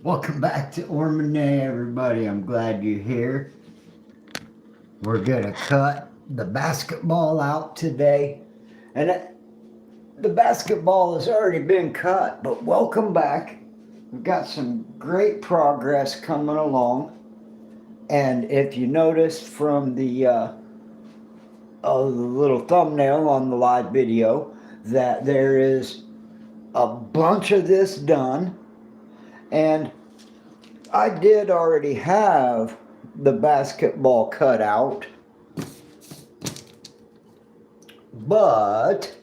Welcome back to Ormanay, everybody. I'm glad you're here. We're gonna cut the basketball out today, and the basketball has already been cut. But welcome back. We've got some great progress coming along, and if you noticed from the little thumbnail on the live video, that there is a bunch of this done, and I did already have the basketball cut out, but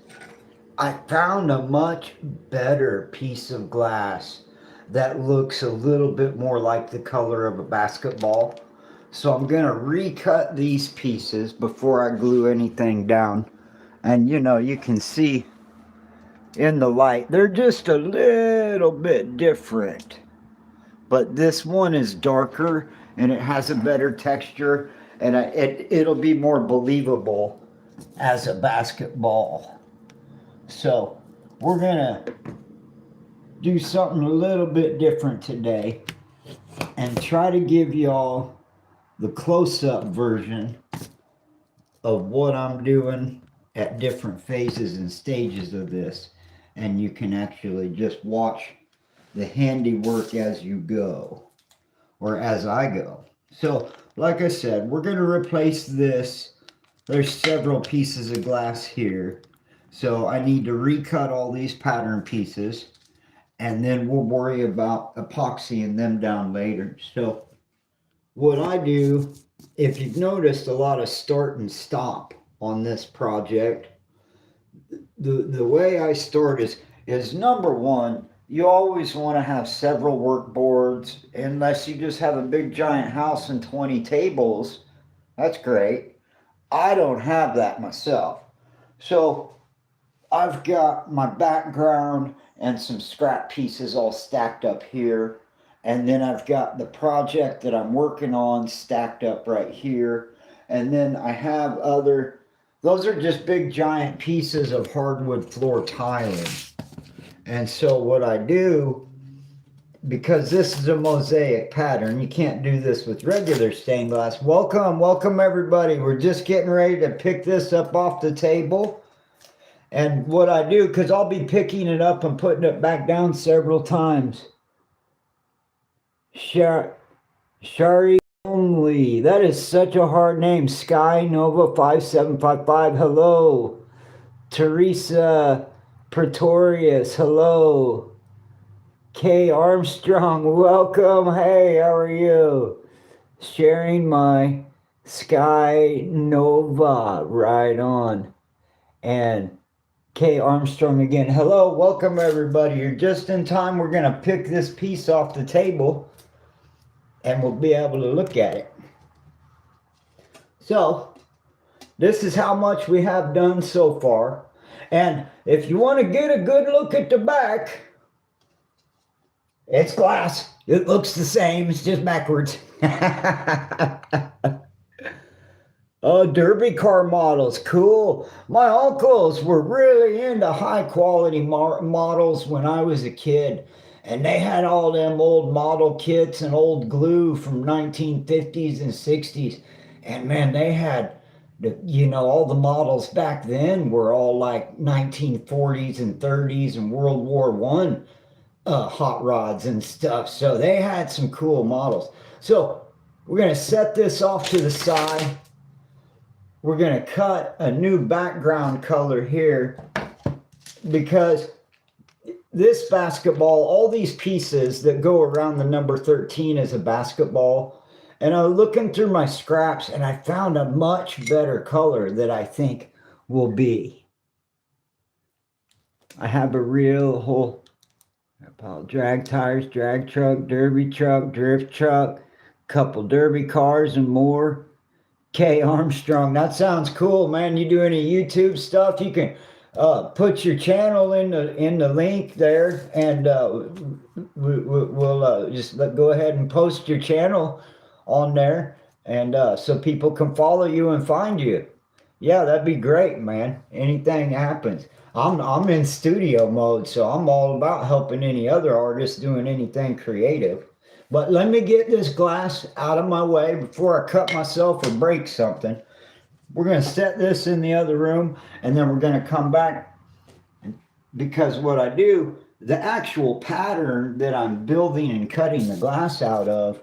I found a much better piece of glass that looks a little bit more like the color of a basketball. So I'm going to recut these pieces before I glue anything down. And you can see in the light, they're just a little bit different. But this one is darker and it has a better texture, and it'll be more believable as a basketball. So we're gonna do something a little bit different today and try to give y'all the close-up version of what I'm doing at different phases and stages of this, and you can actually just watch the handiwork as you go, or as I go. So like I said, we're going to replace this. There's several pieces of glass here, so I need to recut all these pattern pieces, and then we'll worry about epoxying them down later. So what I do, if you've noticed a lot of start and stop on this project, the way I start is number one, you always want to have several work boards, unless you just have a big giant house and 20 tables. That's great. I don't have that myself. So I've got my background and some scrap pieces all stacked up here. And then I've got the project that I'm working on stacked up right here. And then I have those are just big giant pieces of hardwood floor tiling. And so what I do, because this is a mosaic pattern, you can't do this with regular stained glass. Welcome everybody. We're just getting ready to pick this up off the table. And what I do, because I'll be picking it up and putting it back down several times. Shari only. That is such a hard name. Sky Nova 5755. Hello. Teresa Pretorius, hello. Kay Armstrong, welcome. Hey, how are you? Sharing my Sky Nova, right on. And Kay Armstrong again, hello, welcome everybody. You're just in time. We're going to pick this piece off the table and we'll be able to look at it. So, this is how much we have done so far. And if you want to get a good look at the back, it's glass. It looks the same. It's just backwards. Oh, derby car models. Cool. My uncles were really into high quality models when I was a kid. And they had all them old model kits and old glue from 1950s and 60s. And man, they had, all the models back then were all like 1940s and 30s and World War One hot rods and stuff. So they had some cool models. So we're going to set this off to the side. We're going to cut a new background color here, because this basketball, all these pieces that go around the number 13 is a basketball. And I was looking through my scraps and I found a much better color that I think will be. I have a real whole drag tires, drag truck, derby truck, drift truck, couple derby cars and more. Kay Armstrong, that sounds cool, man. You do any YouTube stuff? You can put your channel in the link there, and we'll just go ahead and post your channel on there, and so people can follow you and find you. Yeah, that'd be great, man. Anything happens. I'm in studio mode, so I'm all about helping any other artist doing anything creative. But let me get this glass out of my way before I cut myself or break something. We're going to set this in the other room, and then we're going to come back, because what I do, the actual pattern that I'm building and cutting the glass out of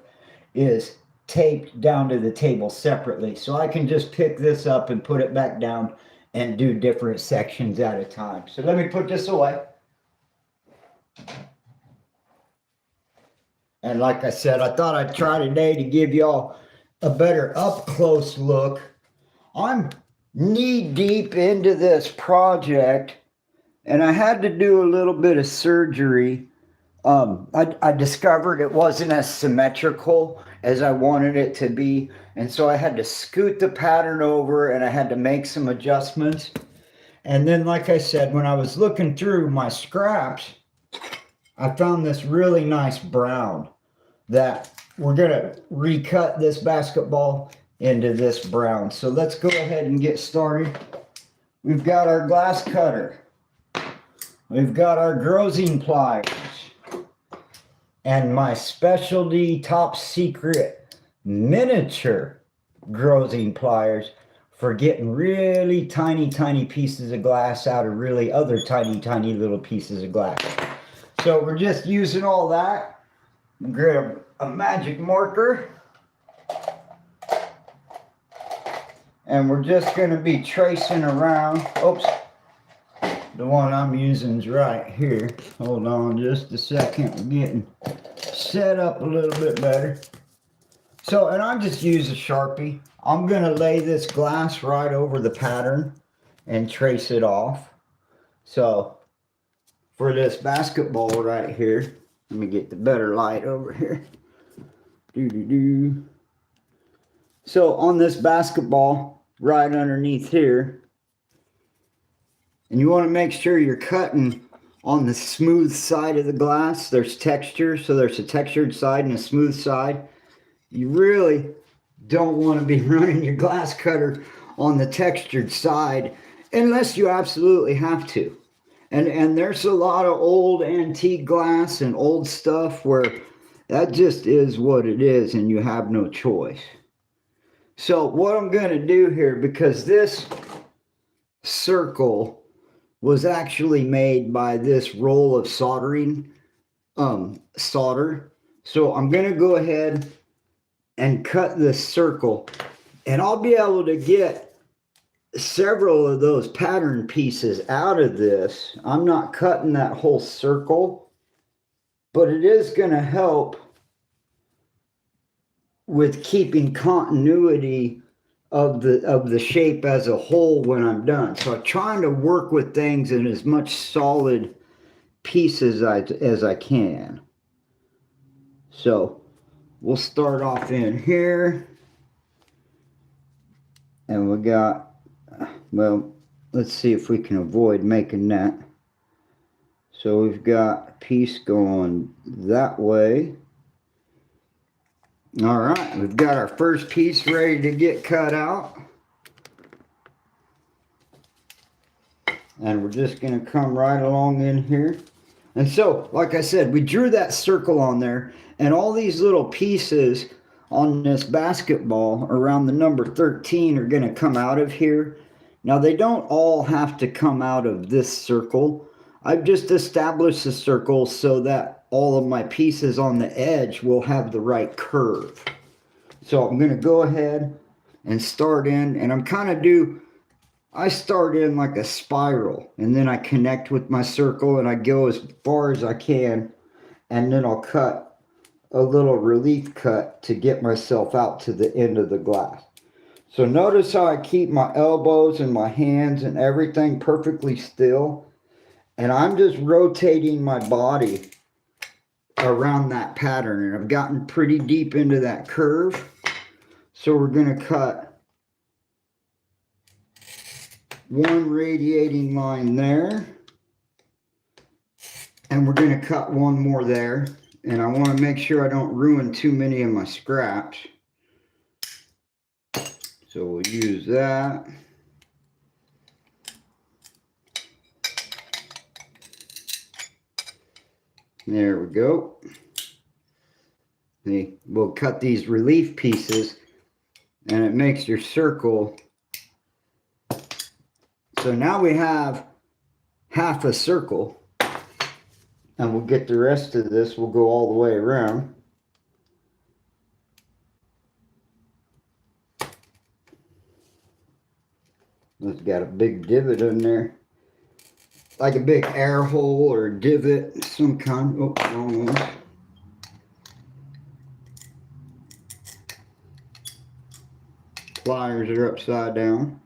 is taped down to the table separately. So I can just pick this up and put it back down and do different sections at a time. So let me put this away. And like I said, I thought I'd try today to give y'all a better up close look. I'm knee deep into this project, and I had to do a little bit of surgery. I discovered it wasn't as symmetrical as I wanted it to be. And so I had to scoot the pattern over, and I had to make some adjustments. And then, like I said, when I was looking through my scraps, I found this really nice brown that we're going to recut this basketball into this brown. So let's go ahead and get started. We've got our glass cutter. We've got our grozing pliers. And my specialty top secret miniature grozing pliers for getting really tiny pieces of glass out of really other tiny little pieces of glass. So we're just using all that. Grab a magic marker. And we're just going to be tracing around. Oops. The one I'm using is right here. Hold on just a second. We're getting set up a little bit better. So, and I'm just using a Sharpie. I'm going to lay this glass right over the pattern and trace it off. So, for this basketball right here, let me get the better light over here. So, on this basketball, right underneath here, and you want to make sure you're cutting on the smooth side of the glass. There's texture, so there's a textured side and a smooth side. You really don't want to be running your glass cutter on the textured side unless you absolutely have to. And there's a lot of old antique glass and old stuff where that just is what it is and you have no choice. So what I'm going to do here, because this circle was actually made by this roll of soldering solder. So I'm going to go ahead and cut this circle, and I'll be able to get several of those pattern pieces out of this. I'm not cutting that whole circle, but it is going to help with keeping continuity of the shape as a whole when I'm done. So I'm trying to work with things in as much solid pieces as I can. So we'll start off in here, and we got, well, let's see if we can avoid making that. So we've got a piece going that way. All right, we've got our first piece ready to get cut out. And we're just going to come right along in here. And so, like I said, we drew that circle on there, and all these little pieces on this basketball around the number 13 are going to come out of here. Now, they don't all have to come out of this circle. I've just established a circle so that all of my pieces on the edge will have the right curve. So I'm going to go ahead and start in, and I start in like a spiral, and then I connect with my circle, and I go as far as I can, and then I'll cut a little relief cut to get myself out to the end of the glass. So notice how I keep my elbows and my hands and everything perfectly still, and I'm just rotating my body around that pattern, and I've gotten pretty deep into that curve. So we're going to cut one radiating line there, and we're going to cut one more there, and I want to make sure I don't ruin too many of my scraps. So we'll use that. There we go. We'll cut these relief pieces, and it makes your circle. So now we have half a circle, and we'll get the rest of this. We'll go all the way around. It's got a big divot in there, like a big air hole or divot, some kind. Oh, wrong one. Pliers are upside down.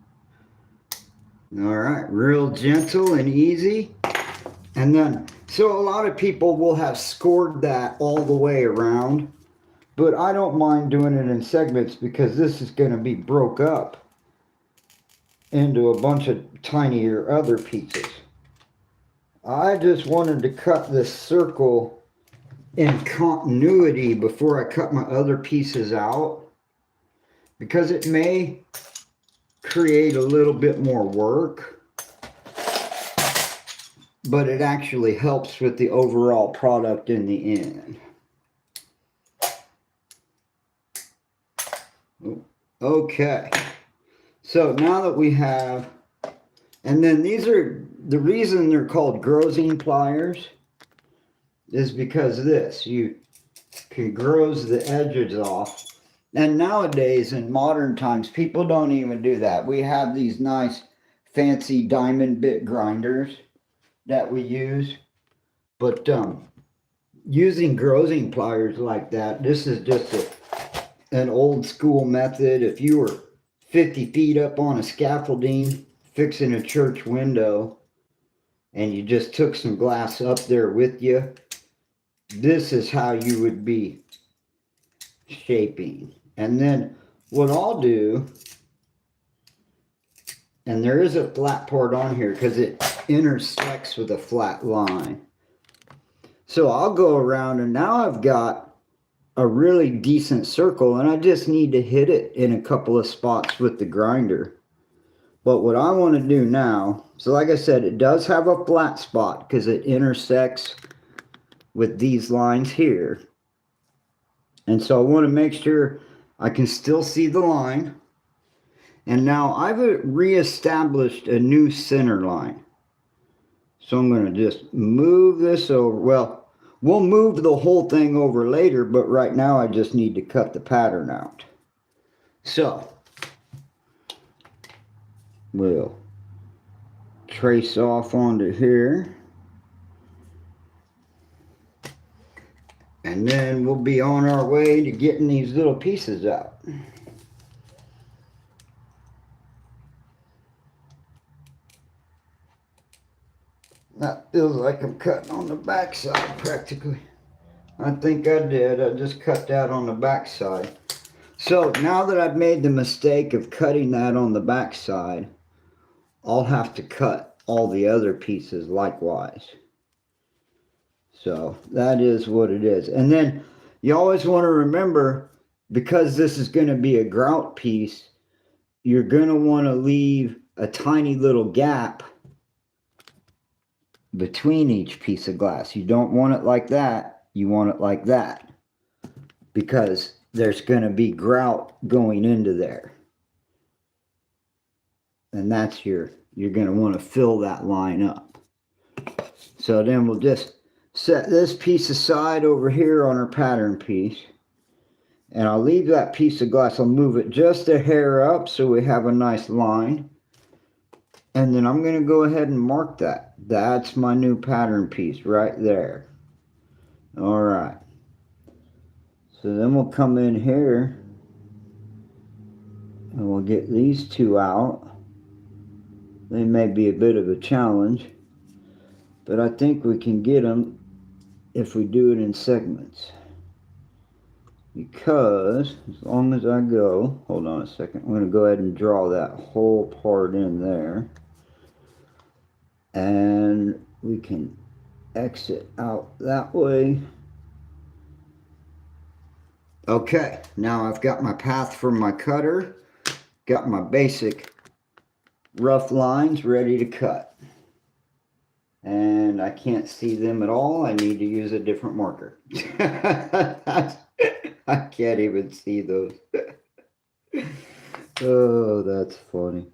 All right, real gentle and easy. And then, so a lot of people will have scored that all the way around, but I don't mind doing it in segments because this is going to be broke up into a bunch of tinier other pieces. I just wanted to cut this circle in continuity before I cut my other pieces out, because it may create a little bit more work, but it actually helps with the overall product in the end. Okay, so now that we have, and then these are, the reason they're called grozing pliers is because this, you can groze the edges off. And nowadays, in modern times, people don't even do that. We have these nice fancy diamond bit grinders that we use. But using grozing pliers like that, this is just an old school method. If you were 50 feet up on a scaffolding fixing a church window and you just took some glass up there with you, this is how you would be shaping. And then what I'll do, and there is a flat part on here because it intersects with a flat line. So I'll go around, and now I've got a really decent circle, and I just need to hit it in a couple of spots with the grinder. But what I want to do now, so like I said, it does have a flat spot because it intersects with these lines here. And so I want to make sure I can still see the line. And now I've reestablished a new center line. So I'm going to just move this over. Well, we'll move the whole thing over later, but right now I just need to cut the pattern out. So we'll trace off onto here. And then we'll be on our way to getting these little pieces out. That feels like I'm cutting on the back side practically. I think I did. I just cut that on the back side. So now that I've made the mistake of cutting that on the back side, I'll have to cut all the other pieces likewise. So that is what it is. And then you always want to remember, because this is going to be a grout piece, you're going to want to leave a tiny little gap between each piece of glass. You don't want it like that. You want it like that, because there's going to be grout going into there. And that's you're going to want to fill that line up. So then we'll just set this piece aside over here on our pattern piece. And I'll leave that piece of glass. I'll move it just a hair up so we have a nice line. And then I'm going to go ahead and mark that. That's my new pattern piece right there. All right. So then we'll come in here and we'll get these two out. They may be a bit of a challenge, but I think we can get them if we do it in segments. Because as long as I go, hold on a second, I'm going to go ahead and draw that whole part in there. And we can exit out that way. Okay, now I've got my path for my cutter, got my basic rough lines ready to cut. and I can't see them at all. I need to use a different marker. I can't even see those. Oh, that's funny.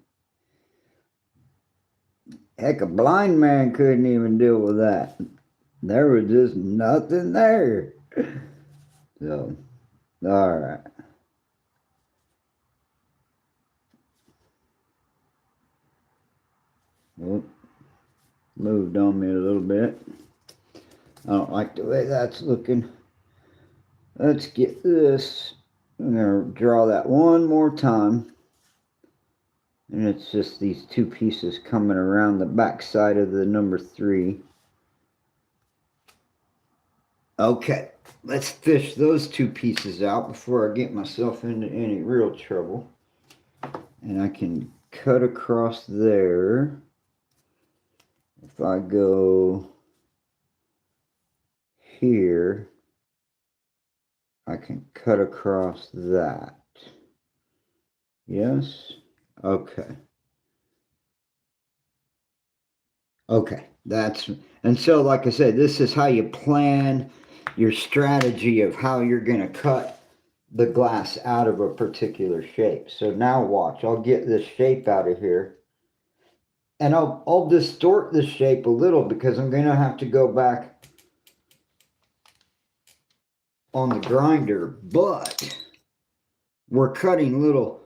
Heck, a blind man couldn't even deal with that. There was just nothing there. So, all right. Well, moved on me a little bit. I don't like the way that's looking. Let's get this. I'm going to draw that one more time. And it's just these two pieces coming around the back side of the number 3. Okay, let's fish those two pieces out before I get myself into any real trouble. And I can cut across there. If I go here, I can cut across that. Yes? Okay. Okay, and so like I said, this is how you plan your strategy of how you're going to cut the glass out of a particular shape. So now watch, I'll get this shape out of here. And I'll distort the shape a little because I'm going to have to go back on the grinder, but we're cutting little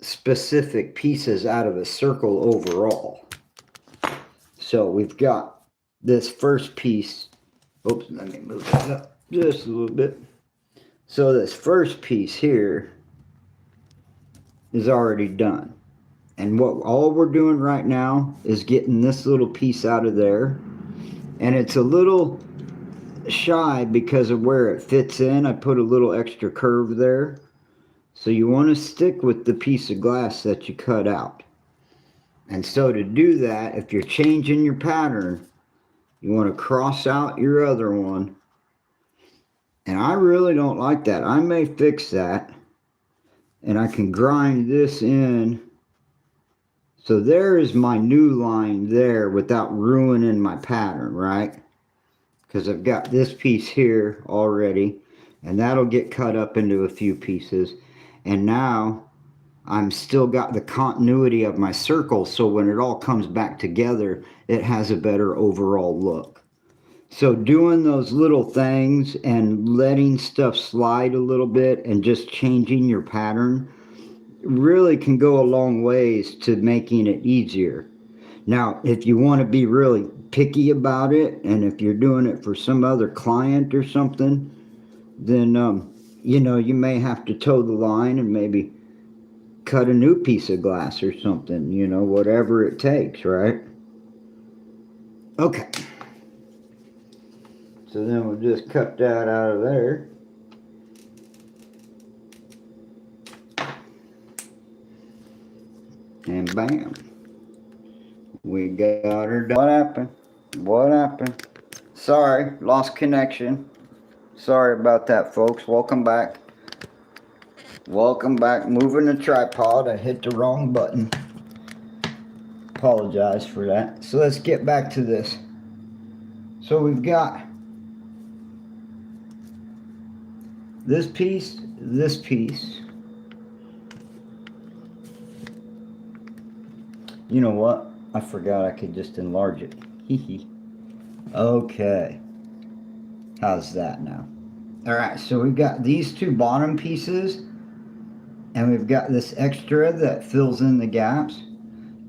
specific pieces out of a circle overall. So we've got this first piece. Oops, let me move that up just a little bit. So this first piece here is already done. And what all we're doing right now is getting this little piece out of there. And it's a little shy because of where it fits in. I put a little extra curve there. So you want to stick with the piece of glass that you cut out. And so to do that, if you're changing your pattern, you want to cross out your other one. And I really don't like that. I may fix that. And I can grind this in. So there is my new line there without ruining my pattern, right? Because I've got this piece here already. And that'll get cut up into a few pieces. And now I'm still got the continuity of my circle, so when it all comes back together, it has a better overall look. So doing those little things and letting stuff slide a little bit and just changing your pattern really can go a long ways to making it easier. Now, if you want to be really picky about it, and if you're doing it for some other client or something, then, you know, you may have to toe the line and maybe cut a new piece of glass or something, you know, whatever it takes, right? Okay. So then we'll just cut that out of there. And bam. We got her done. What happened? What happened? Sorry, lost connection. Sorry about that, folks. Welcome back. Welcome back. Moving the tripod. I hit the wrong button. Apologize for that. So let's get back to this. So we've got this piece, this piece. You know what? I forgot I could just enlarge it. Hee. Okay. How's that now? Alright, so we've got these two bottom pieces. And we've got this extra that fills in the gaps.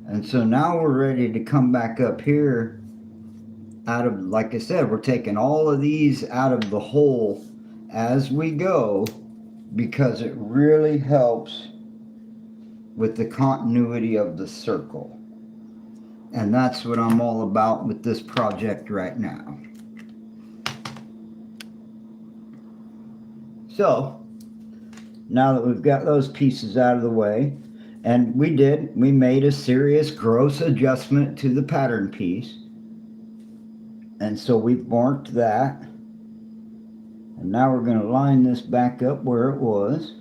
And so now we're ready to come back up here out of, like I said, we're taking all of these out of the hole as we go because it really helps with the continuity of the circle. And that's what I'm all about with this project right now. So, now that we've got those pieces out of the way, and we made a serious gross adjustment to the pattern piece. And so we've marked that. And now we're going to line this back up where it was.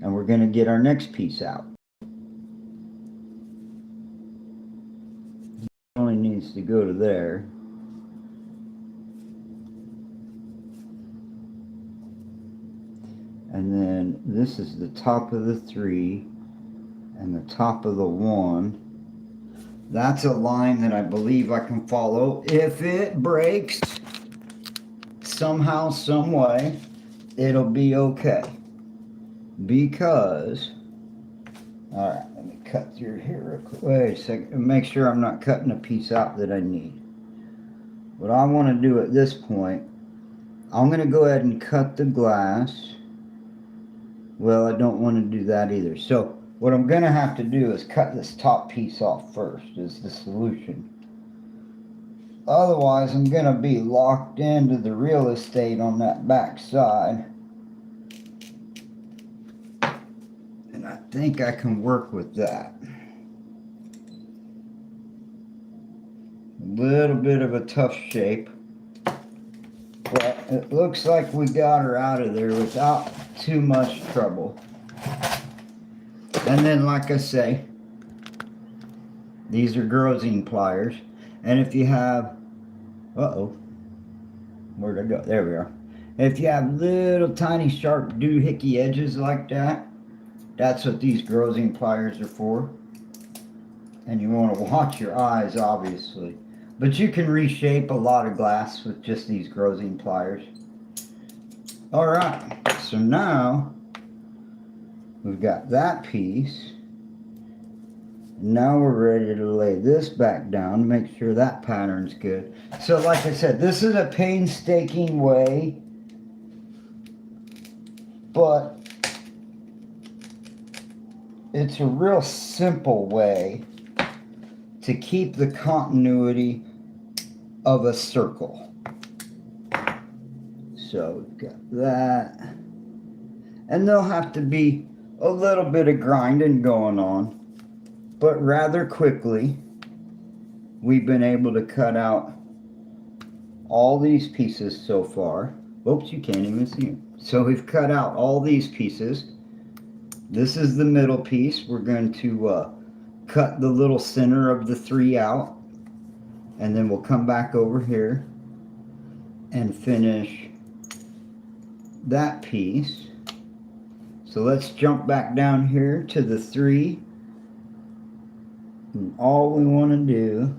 And we're going to get our next piece out. You only need needs to go to there. And then this is the top of the 3 and the top of the 1. That's a line that I believe I can follow. If it breaks somehow, some way, it'll be okay. Because, alright, let me cut through here real quick. Wait a second, and make sure I'm not cutting a piece out that I need. What I want to do at this point, I'm going to go ahead and cut the glass. Well, I don't want to do that either. So what I'm going to have to do is cut this top piece off first, is the solution. Otherwise, I'm going to be locked into the real estate on that back side. And I think I can work with that. A little bit of a tough shape. But it looks like we got her out of there without too much trouble. And then, like I say, these are Grosine pliers. And if you have, where'd I go? There we are. If you have little tiny sharp doohickey edges like that, that's what these Grosine pliers are for. And you want to watch your eyes, obviously. But you can reshape a lot of glass with just these Grosine pliers. Alright, so now we've got that piece. Now we're ready to lay this back down, make sure that pattern's good. So like I said, this is a painstaking way, but it's a real simple way to keep the continuity of a circle. So we've got that. And there'll have to be a little bit of grinding going on. But rather quickly, we've been able to cut out all these pieces so far. Oops, you can't even see them. So we've cut out all these pieces. This is the middle piece. We're going to cut the little center of the 3 out. And then we'll come back over here and finish that piece. So let's jump back down here to the 3. And all we want to do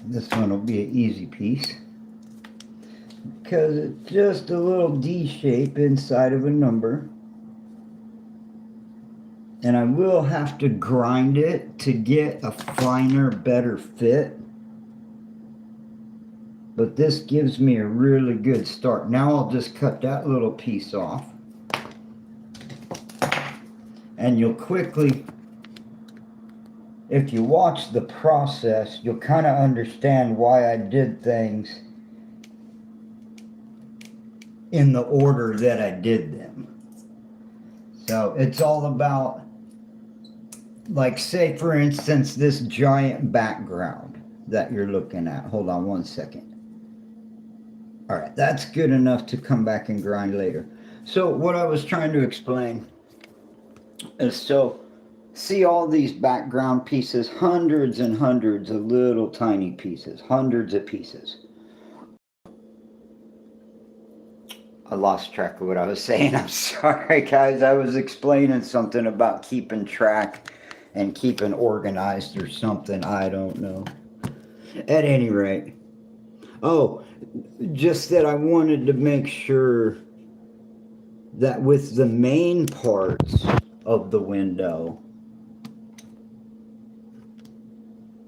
this one will be an easy piece because it's just a little D shape inside of a number, and I will have to grind it to get a finer, better fit. But this gives me a really good start. Now I'll just cut that little piece off. And you'll quickly, if you watch the process, you'll kind of understand why I did things in the order that I did them. So it's all about, like, say for instance, this giant background that you're looking at. Hold on one second. Alright, that's good enough to come back and grind later. So what I was trying to explain is, so see all these background pieces, hundreds and hundreds of little tiny pieces, hundreds of pieces. I lost track of what I was saying. I'm sorry, guys. I was explaining something about keeping track and keeping organized or something. I don't know. At any rate. Oh, just that I wanted to make sure that with the main parts of the window,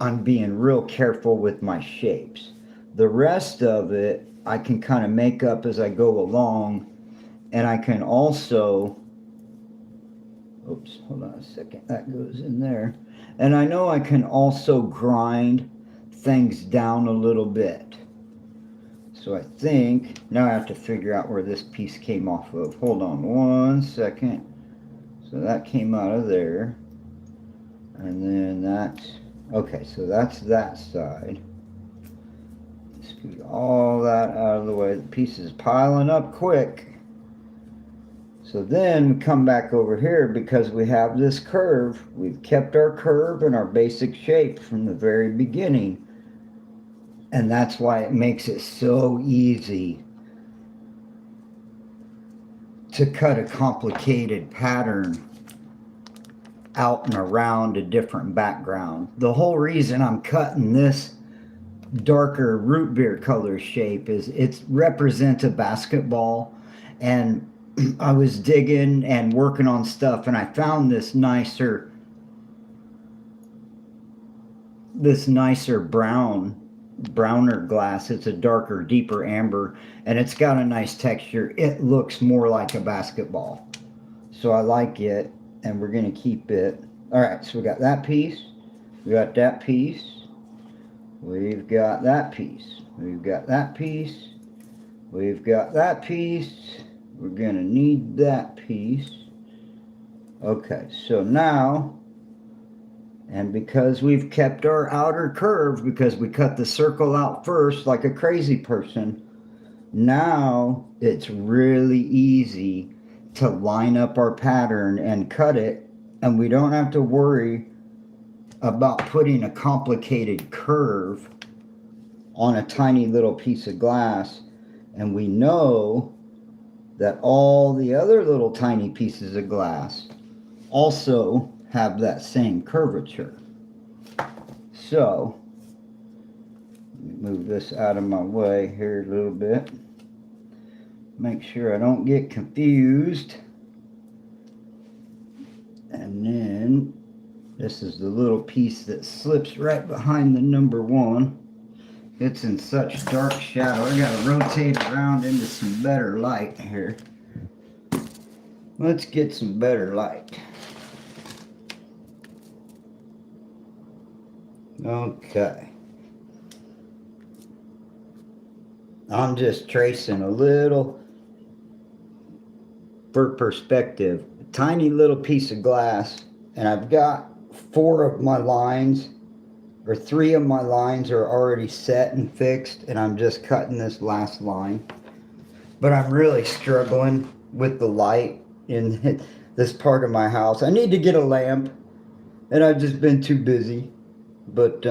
I'm being real careful with my shapes. The rest of it, I can kind of make up as I go along, and I can also, oops, hold on a second, that goes in there. And I know I can also grind things down a little bit. So I think, now I have to figure out where this piece came off of. Hold on one second. So that came out of there. And then that's, okay, so that's that side. Scoot all that out of the way. The piece is piling up quick. So then we come back over here because we have this curve. We've kept our curve and our basic shape from the very beginning. And that's why it makes it so easy to cut a complicated pattern out and around a different background. The whole reason I'm cutting this darker root beer color shape is it represents a basketball, and I was digging and working on stuff and I found this nicer browner glass. It's a darker, deeper amber, and it's got a nice texture. It looks more like a basketball. So I like it, and we're gonna keep it. All right, so we got that piece, we got that piece, we've got that piece, we've got that piece, we've got that piece, we're gonna need that piece. Okay, so now, and because we've kept our outer curve, because we cut the circle out first like a crazy person, now it's really easy to line up our pattern and cut it, and we don't have to worry about putting a complicated curve on a tiny little piece of glass. And we know that all the other little tiny pieces of glass also have that same curvature. So let me move this out of my way here a little bit. Make sure I don't get confused. And then this is the little piece that slips right behind the number one. It's in such dark shadow. I gotta rotate around into some better light here. Let's get some better light. Okay. I'm just tracing a little for perspective. A tiny little piece of glass, and I've got 4 of my lines, or 3 of my lines are already set and fixed, and I'm just cutting this last line. But I'm really struggling with the light in this part of my house. I need to get a lamp, and I've just been too busy. But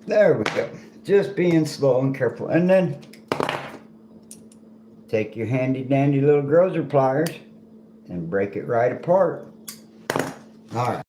there we go. Just being slow and careful. And then take your handy dandy little grocer pliers and break it right apart. All right.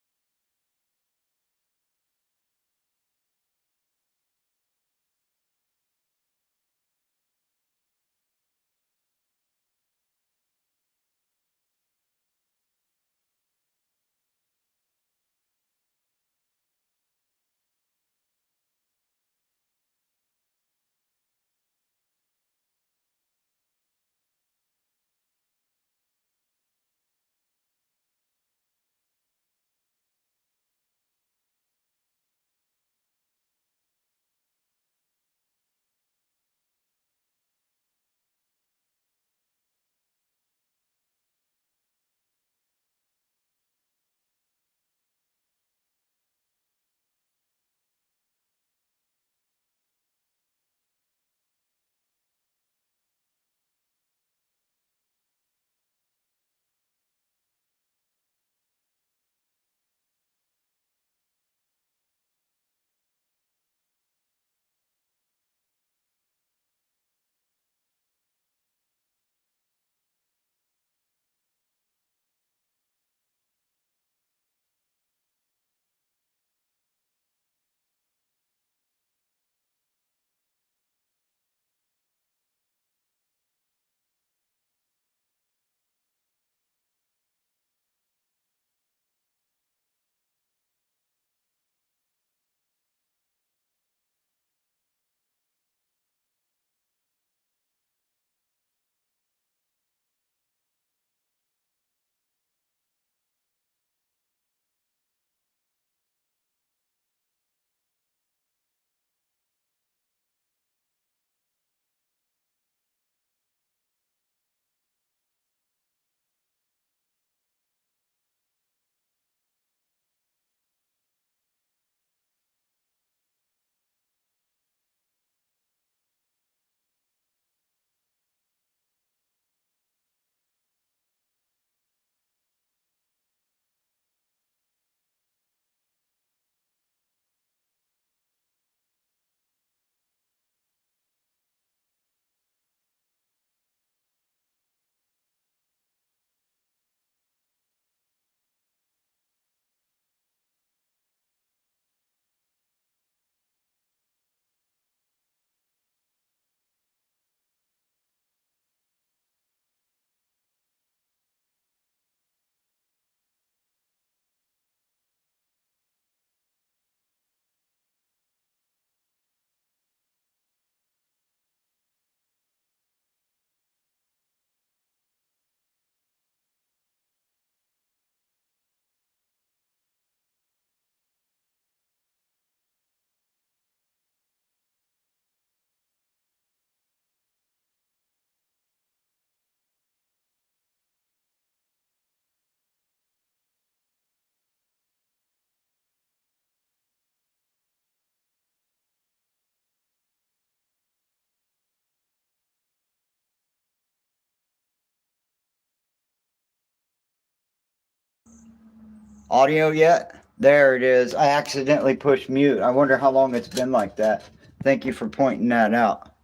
audio yet? There it is. I accidentally pushed mute. I wonder how long it's been like that. Thank you for pointing that out.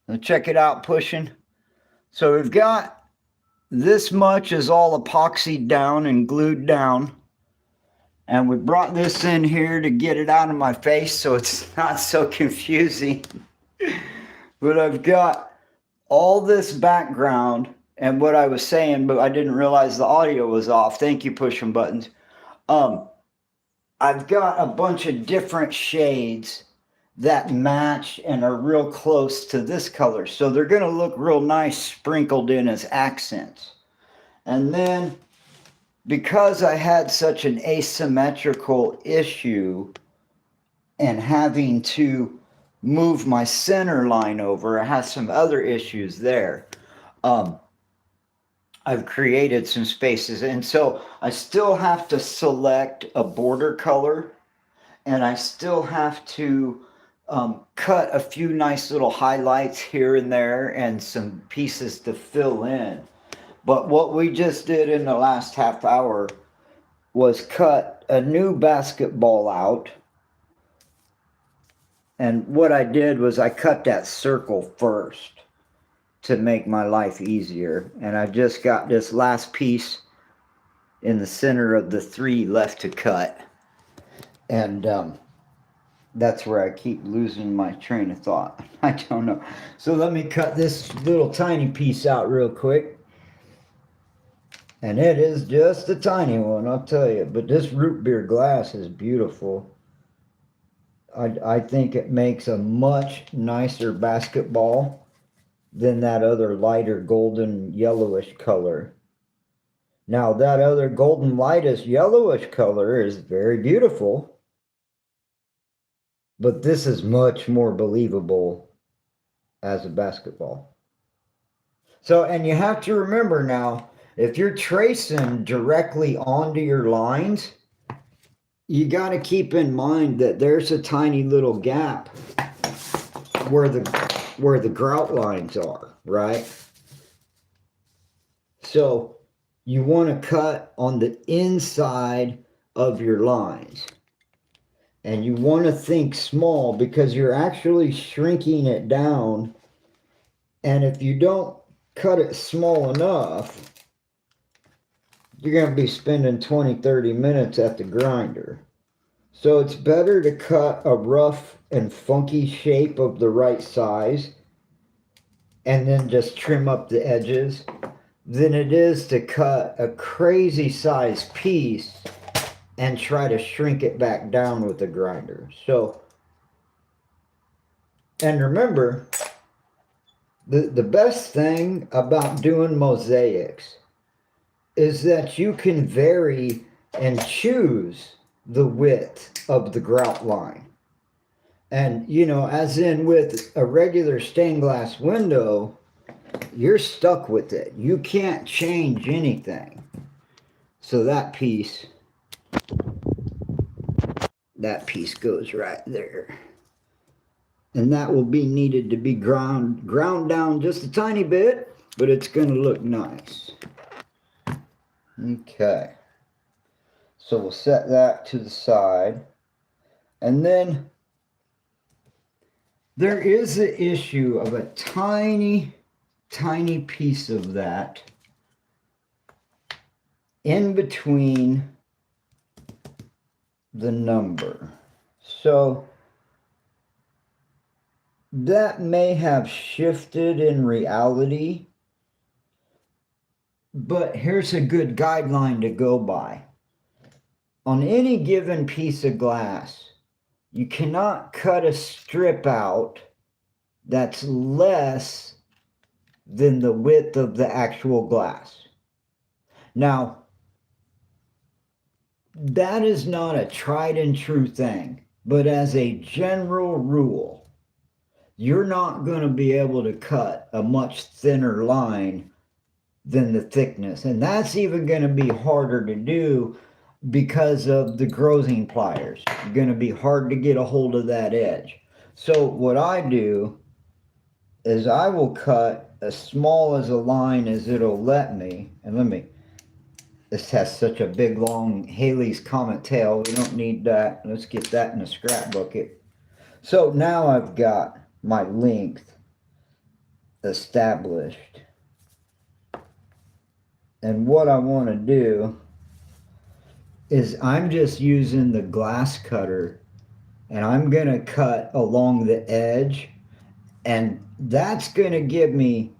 Now check it out, pushing. So we've got this much is all epoxied down and glued down. And we brought this in here to get it out of my face so it's not so confusing. But I've got all this background and what I was saying, but I didn't realize the audio was off. Thank you, pushing buttons. I've got a bunch of different shades that match and are real close to this color. So they're going to look real nice sprinkled in as accents. And then because I had such an asymmetrical issue and having to move my center line over, I had some other issues there. I've created some spaces, and so I still have to select a border color, and I still have to cut a few nice little highlights here and there and some pieces to fill in. But what we just did in the last half hour was cut a new basketball out. And what I did was I cut that circle first to make my life easier. And I've just got this last piece in the center of the 3 left to cut. And that's where I keep losing my train of thought. I don't know. So let me cut this little tiny piece out real quick. And it is just a tiny one, I'll tell you. But this root beer glass is beautiful. I think it makes a much nicer basketball than that other lighter golden yellowish color. Now that other golden lightest yellowish color is very beautiful, but this is much more believable as a basketball. So, and you have to remember now, if you're tracing directly onto your lines, you got to keep in mind that there's a tiny little gap where the grout lines are, right? So you want to cut on the inside of your lines. And you want to think small because you're actually shrinking it down. And if you don't cut it small enough, you're going to be spending 20-30 minutes at the grinder. So it's better to cut a rough and funky shape of the right size and then just trim up the edges than it is to cut a crazy size piece and try to shrink it back down with the grinder. So, and remember, the best thing about doing mosaics is that you can vary and choose the width of the grout line. And, you know, as in with a regular stained glass window, you're stuck with it. You can't change anything. So that piece goes right there. And that will be needed to be ground down just a tiny bit, but it's going to look nice. Okay. So we'll set that to the side. And then there is the issue of a tiny piece of that in between the number. So that may have shifted in reality, but here's a good guideline to go by. On any given piece of glass, you cannot cut a strip out that's less than the width of the actual glass. Now, that is not a tried and true thing, but as a general rule, you're not going to be able to cut a much thinner line than the thickness. And that's even going to be harder to do because of the grazing pliers. It's going to be hard to get a hold of that edge. So what I do is I will cut as small as a line as it'll let me. And let me This has such a big, long Haley's Comet tail. We don't need that. Let's get that in a scrap bucket. So now I've got my length established. And what I want to do is I'm just using the glass cutter and I'm going to cut along the edge. And that's going to give me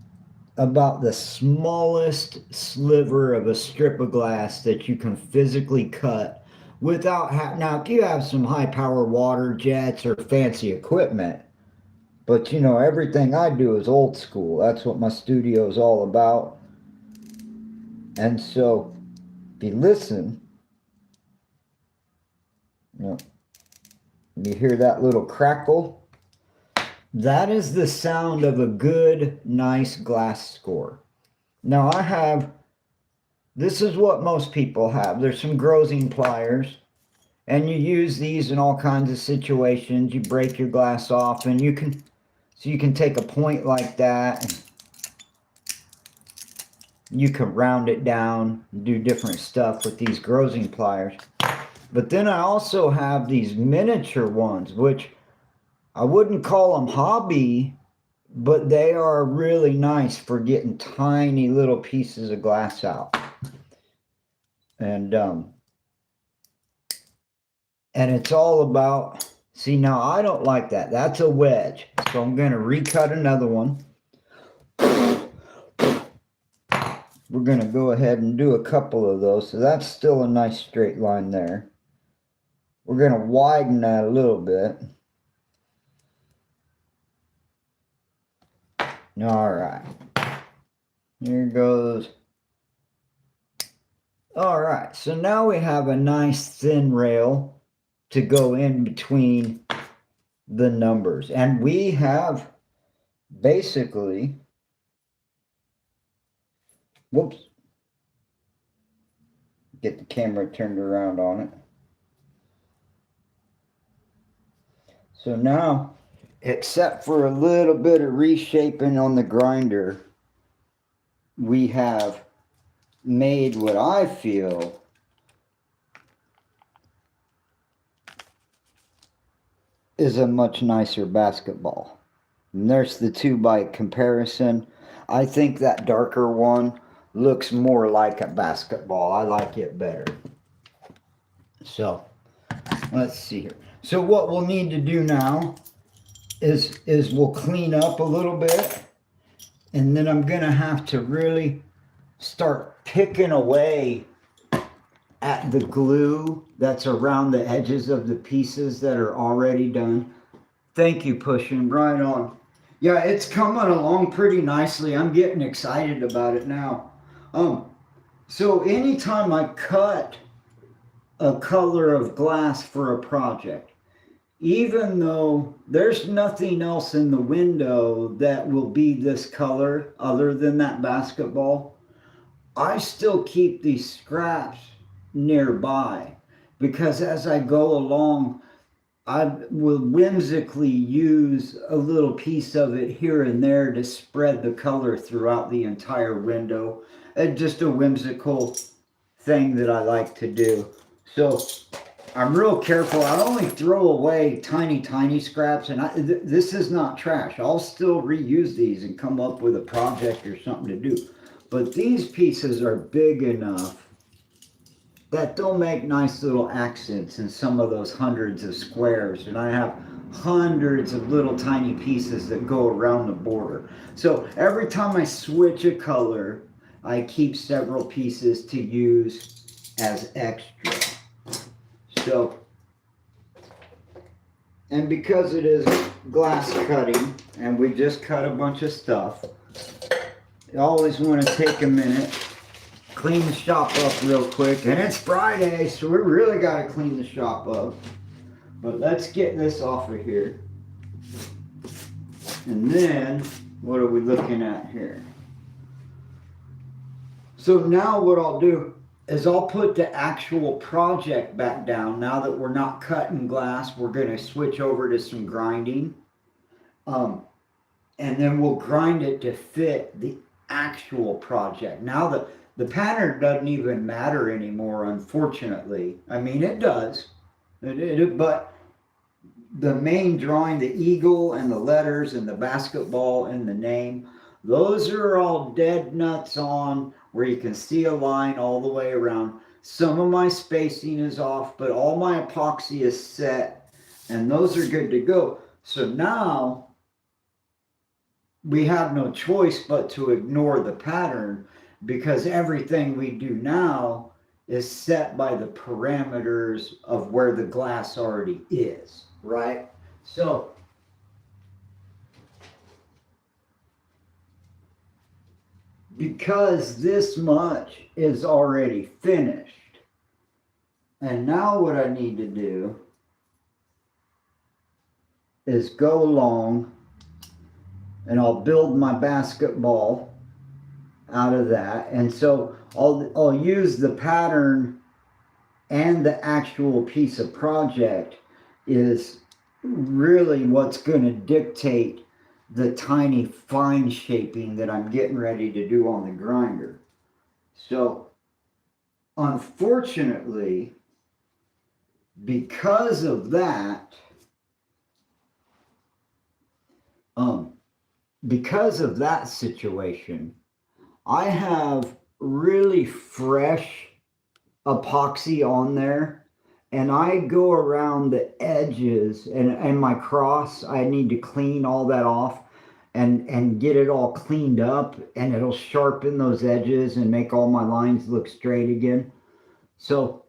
about the smallest sliver of a strip of glass that you can physically cut without now if you have some high power water jets or fancy equipment, but you know everything I do is old school. That's what my studio is all about. And so if you listen, you hear that little crackle? That is the sound of a good, nice glass score. Now this is what most people have. There's some grozing pliers, and you use these in all kinds of situations. You break your glass off, and you can take a point like that, and you can round it down, and do different stuff with these grozing pliers. But then I also have these miniature ones, which I wouldn't call them hobby, but they are really nice for getting tiny little pieces of glass out. And it's all about, see, now I don't like that. That's a wedge. So I'm going to recut another one. We're going to go ahead and do a couple of those. So that's still a nice straight line there. We're going to widen that a little bit. All right. Here goes. All right. So now we have a nice thin rail to go in between the numbers. And we have basically, whoops, get the camera turned around on it. So now, except for a little bit of reshaping on the grinder, we have made what I feel is a much nicer basketball. And there's the 2 by comparison. I think that darker one looks more like a basketball. I like it better. So let's see here. So what we'll need to do now is we'll clean up a little bit, and then I'm gonna have to really start picking away at the glue that's around the edges of the pieces that are already done. Thank you, pushing right on. Yeah, it's coming along pretty nicely. I'm getting excited about it now. So anytime I cut a color of glass for a project, even though there's nothing else in the window that will be this color other than that basketball, I still keep these scraps nearby, because as I go along, I will whimsically use a little piece of it here and there to spread the color throughout the entire window. It's just a whimsical thing that I like to do. So I'm real careful. I only throw away tiny scraps, and this is not trash. I'll still reuse these and come up with a project or something to do. But these pieces are big enough that they'll make nice little accents in some of those hundreds of squares. And I have hundreds of little tiny pieces that go around the border. So every time I switch a color, I keep several pieces to use as extra. So, and because it is glass cutting and we just cut a bunch of stuff, you always want to take a minute, clean the shop up real quick. And it's Friday, so we really got to clean the shop up. But let's get this off of here. And then, what are we looking at here? So now what I'll do is I'll put the actual project back down. Now that we're not cutting glass, we're going to switch over to some grinding. And then we'll grind it to fit the actual project. Now the pattern doesn't even matter anymore, unfortunately. I mean, it does, but the main drawing, the eagle and the letters and the basketball and the name, those are all dead nuts on where you can see a line all the way around. Some of my spacing is off, but all my epoxy is set and those are good to go. So now we have no choice but to ignore the pattern because everything we do now is set by the parameters of where the glass already is, right? So because this much is already finished, and now what I need to do is go along and I'll build my basketball out of that. And so I'll use the pattern and the actual piece of project is really what's going to dictate the tiny fine shaping that I'm getting ready to do on the grinder. So unfortunately, because of that, situation, I have really fresh epoxy on there and I go around the edges and my cross, I need to clean all that off and get it all cleaned up and it'll sharpen those edges and make all my lines look straight again. So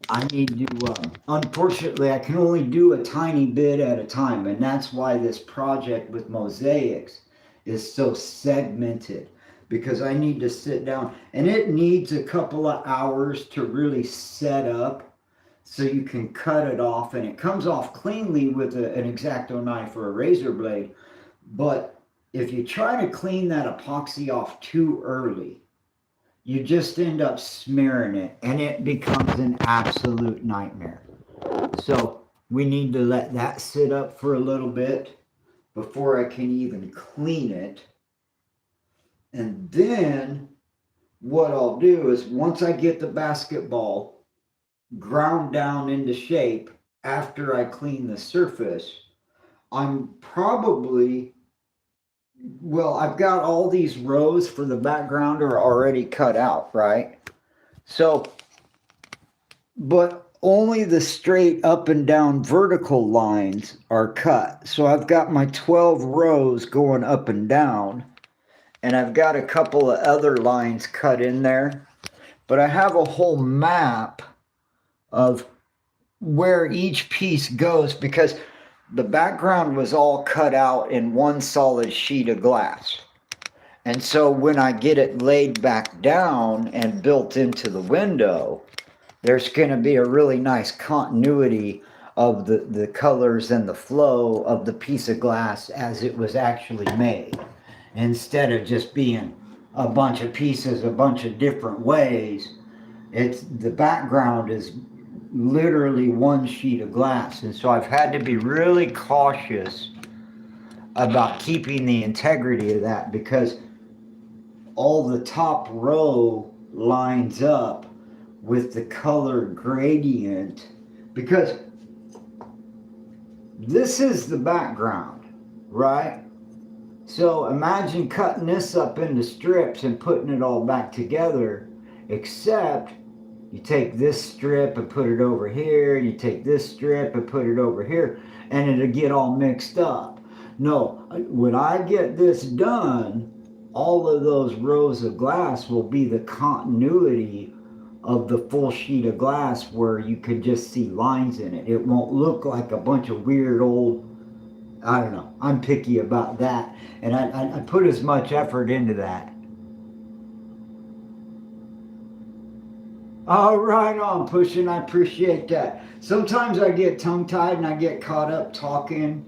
I need to, unfortunately, I can only do a tiny bit at a time, and that's why this project with mosaics is so segmented, because I need to sit down, and it needs a couple of hours to really set up so you can cut it off, and it comes off cleanly with an X-Acto knife or a razor blade, but if you try to clean that epoxy off too early, you just end up smearing it and it becomes an absolute nightmare. So we need to let that sit up for a little bit before I can even clean it. And then what I'll do is once I get the basketball ground down into shape after I clean the surface, I'm probably, well, I've got all these rows for the background are already cut out, right? So, but only the straight up and down vertical lines are cut. So I've got my 12 rows going up and down, and I've got a couple of other lines cut in there, but I have a whole map of where each piece goes because the background was all cut out in one solid sheet of glass. And so when I get it laid back down and built into the window, there's going to be a really nice continuity of the colors and the flow of the piece of glass as it was actually made. Instead of just being a bunch of pieces a bunch of different ways, it's the background is literally one sheet of glass. And so I've had to be really cautious about keeping the integrity of that because all the top row lines up with the color gradient because this is the background, right? So imagine cutting this up into strips and putting it all back together, except you take this strip and put it over here, you take this strip and put it over here, and it'll get all mixed up. No, when I get this done, all of those rows of glass will be the continuity of the full sheet of glass where you could just see lines in it. It won't look like a bunch of weird old, I don't know, I'm picky about that. And I put as much effort into that. All right on, Pushing. I appreciate that. Sometimes I get tongue-tied and I get caught up talking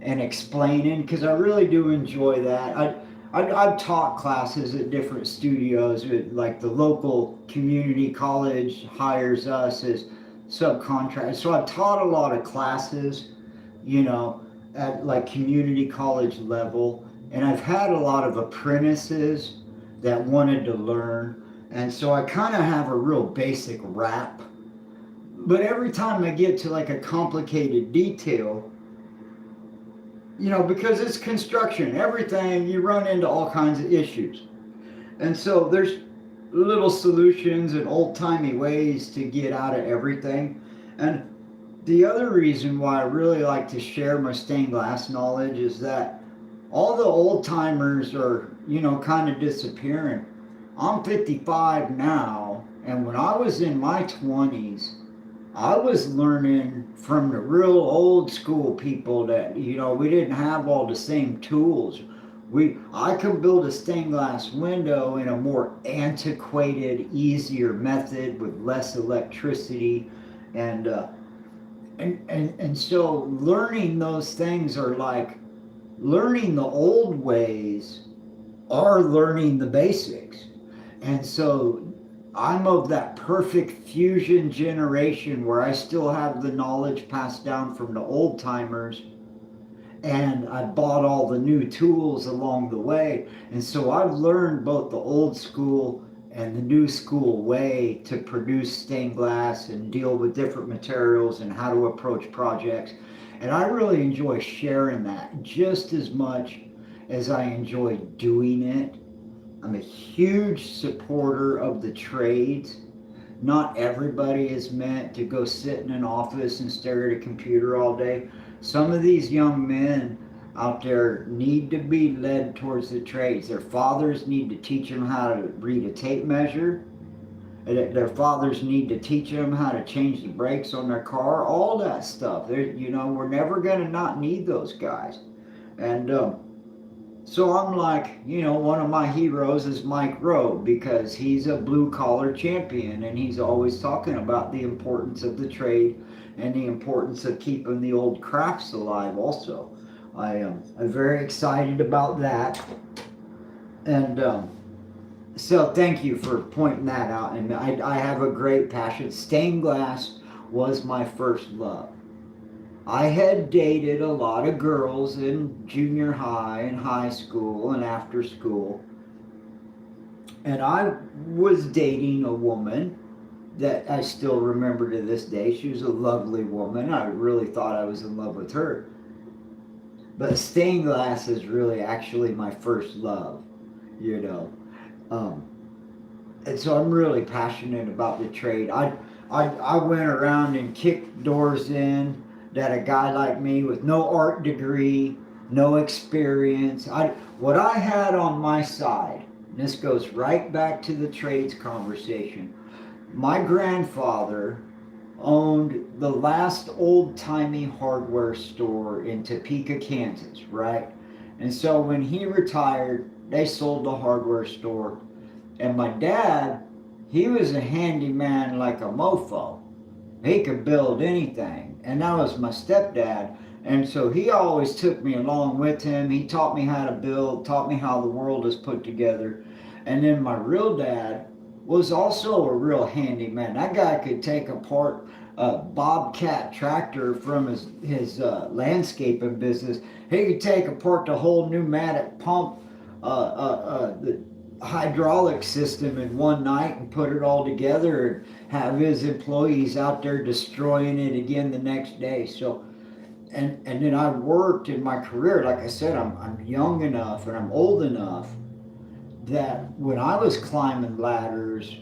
and explaining because I really do enjoy that. I've taught classes at different studios, like the local community college hires us as subcontractors. So I've taught a lot of classes, you know, at like community college level, and I've had a lot of apprentices that wanted to learn. And so I kind of have a real basic wrap. But every time I get to like a complicated detail, because it's construction, everything, you run into all kinds of issues. And so there's little solutions and old timey ways to get out of everything. And the other reason why I really like to share my stained glass knowledge is that all the old timers are, kind of disappearing. I'm 55 now, and when I was in my 20s, I was learning from the real old school people that, we didn't have all the same tools. I could build a stained glass window in a more antiquated, easier method with less electricity, and so learning those things are like learning the old ways or learning the basics. And so I'm of that perfect fusion generation where I still have the knowledge passed down from the old timers, and I bought all the new tools along the way. And so I've learned both the old school and the new school way to produce stained glass and deal with different materials and how to approach projects. And I really enjoy sharing that just as much as I enjoy doing it. I'm a huge supporter of the trades. Not everybody is meant to go sit in an office and stare at a computer all day. Some of these young men out there need to be led towards the trades. Their fathers need to teach them how to read a tape measure. Their fathers need to teach them how to change the brakes on their car. All that stuff. We're never going to not need those guys. And so I'm like, one of my heroes is Mike Rowe, because he's a blue collar champion, and he's always talking about the importance of the trade and the importance of keeping the old crafts alive also. I'm very excited about that. And so thank you for pointing that out. And I have a great passion. Stained glass was my first love. I had dated a lot of girls in junior high and high school and after school. And I was dating a woman that I still remember to this day. She was a lovely woman. I really thought I was in love with her. But stained glass is really actually my first love, you know. And so I'm really passionate about the trade. I went around and kicked doors in that a guy like me with no art degree, no experience, what I had on my side, and this goes right back to the trades conversation. My grandfather owned the last old-timey hardware store in Topeka, Kansas, right? And so when he retired, they sold the hardware store. And my dad, he was a handyman like a mofo. He could build anything. And that was my stepdad. And so he always took me along with him. He taught me how to build, taught me how the world is put together. And then my real dad was also a real handyman. That guy could take apart a Bobcat tractor from his landscaping business. He could take apart the whole pneumatic pump, the hydraulic system in one night and put it all together and have his employees out there destroying it again the next day. So, and then I worked in my career. Like I said, I'm young enough and I'm old enough that when I was climbing ladders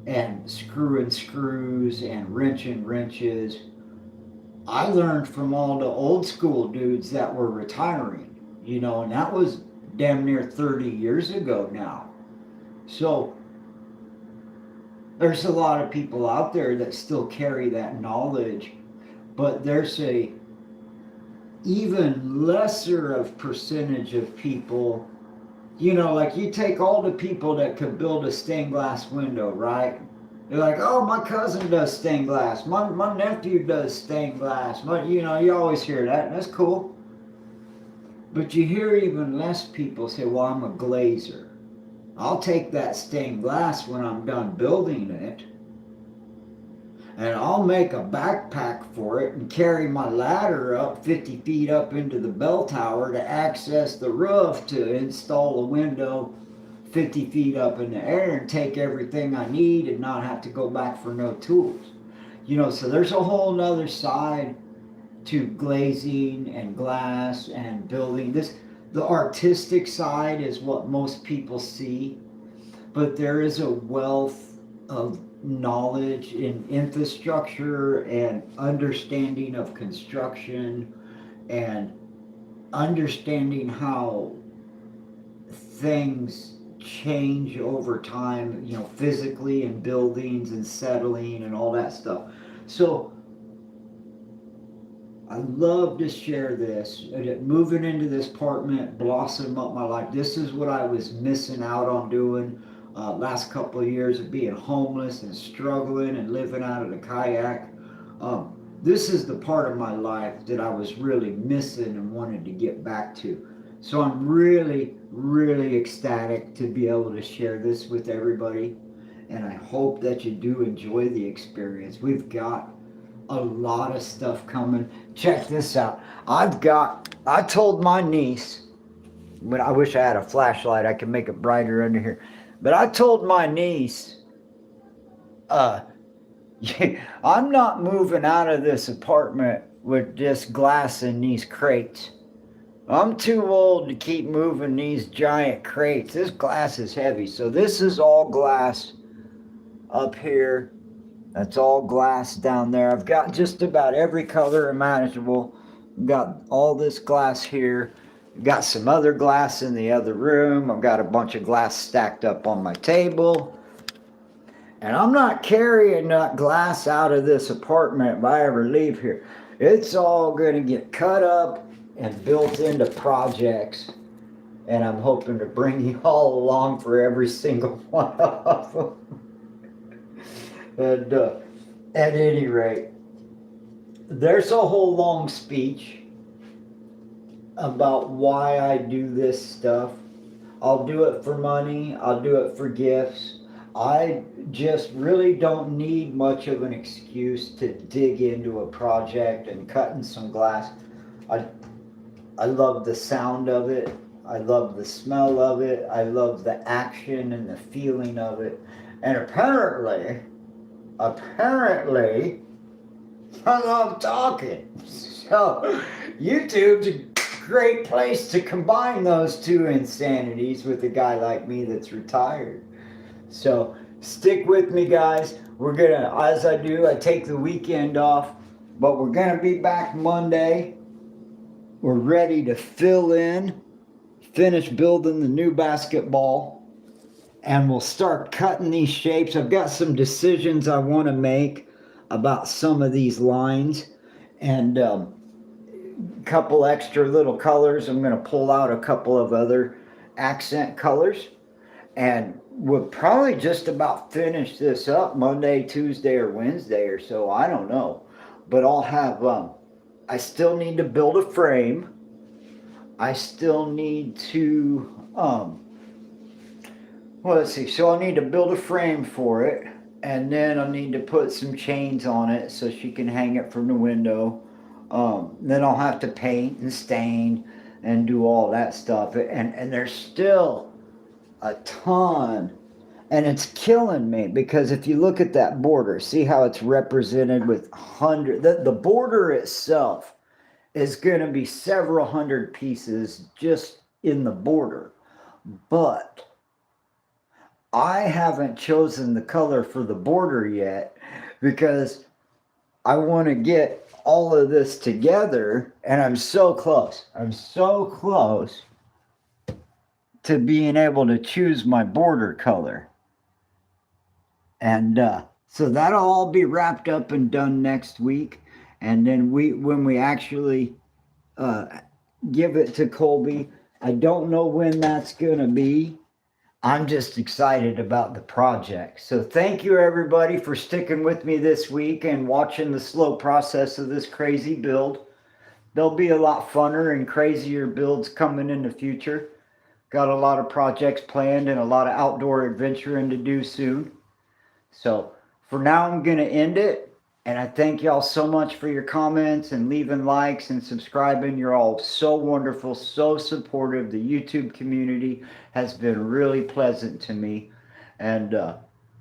and screwing screws and wrenching wrenches, I learned from all the old school dudes that were retiring, and that was damn near 30 years ago now. So there's a lot of people out there that still carry that knowledge, but there's a even lesser of percentage of people, like you take all the people that could build a stained glass window, right? They're like, oh, my cousin does stained glass. My nephew does stained glass. You always hear that, and that's cool. But you hear even less people say, well, I'm a glazer. I'll take that stained glass when I'm done building it, and I'll make a backpack for it and carry my ladder up 50 feet up into the bell tower to access the roof to install a window 50 feet up in the air and take everything I need and not have to go back for no tools. You know, so there's a whole nother side to glazing and glass and building. The artistic side is what most people see, but there is a wealth of knowledge in infrastructure and understanding of construction and understanding how things change over time, you know, physically in buildings and settling and all that stuff. So I love to share this. Moving into this apartment, blossom up my life. This is what I was missing out on doing last couple of years of being homeless and struggling and living out of the kayak. This is the part of my life that I was really missing and wanted to get back to. So I'm really, really ecstatic to be able to share this with everybody. And I hope that you do enjoy the experience. We've got a lot of stuff coming. Check this out. I told my niece, but I wish I had a flashlight, I could make it brighter under here. But I told my niece, I'm not moving out of this apartment with just glass in these crates. I'm too old to keep moving these giant crates. This glass is heavy. So this is all glass up here. That's all glass down there. I've got just about every color imaginable. I've got all this glass here. I've got some other glass in the other room. I've got a bunch of glass stacked up on my table. And I'm not carrying that glass out of this apartment if I ever leave here. It's all going to get cut up and built into projects. And I'm hoping to bring you all along for every single one of them. And at any rate, there's a whole long speech about why I do this stuff. I'll do it for money. I'll do it for gifts. I just really don't need much of an excuse to dig into a project and cutting some glass. I love the sound of it. I love the smell of it. I love the action and the feeling of it. And apparently, I love talking. So YouTube's a great place to combine those two insanities with a guy like me that's retired. So stick with me, guys. We're gonna, as I do, I take the weekend off, but we're gonna be back Monday. We're ready to fill in, finish building the new basketball, and we'll start cutting these shapes. I've got some decisions I want to make about some of these lines, and a couple extra little colors. I'm going to pull out a couple of other accent colors, and we'll probably just about finish this up Monday, Tuesday, or Wednesday or so. I don't know, but I'll have I still need to build a frame. I still need to well, let's see. So I need to build a frame for it, and then I need to put some chains on it so she can hang it from the window. Then I'll have to paint and stain and do all that stuff. And there's still a ton, and it's killing me because if you look at that border, see how it's represented with the border itself is going to be several hundred pieces just in the border. But I haven't chosen the color for the border yet because I want to get all of this together, and I'm so close. I'm so close to being able to choose my border color. And so that'll all be wrapped up and done next week. And then when we actually give it to Colby, I don't know when that's going to be. I'm just excited about the project. So thank you everybody for sticking with me this week and watching the slow process of this crazy build. There'll be a lot funner and crazier builds coming in the future. Got a lot of projects planned and a lot of outdoor adventuring to do soon. So for now, I'm going to end it. And I thank y'all so much for your comments and leaving likes and subscribing. You're all so wonderful, so supportive. The YouTube community has been really pleasant to me. And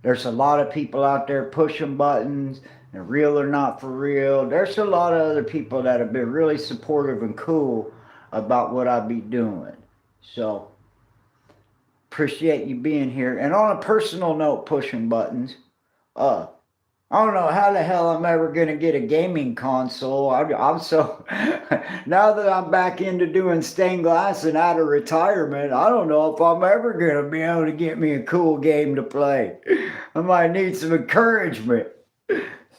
there's a lot of people out there pushing buttons, and real or not for real. There's a lot of other people that have been really supportive and cool about what I be doing. So appreciate you being here. And on a personal note, pushing buttons, uh, I don't know how the hell I'm ever gonna get a gaming console. I'm so now that I'm back into doing stained glass and out of retirement, I don't know if I'm ever gonna be able to get me a cool game to play. I might need some encouragement.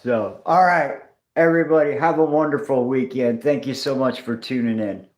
So, all right, everybody, have a wonderful weekend. Thank you so much for tuning in.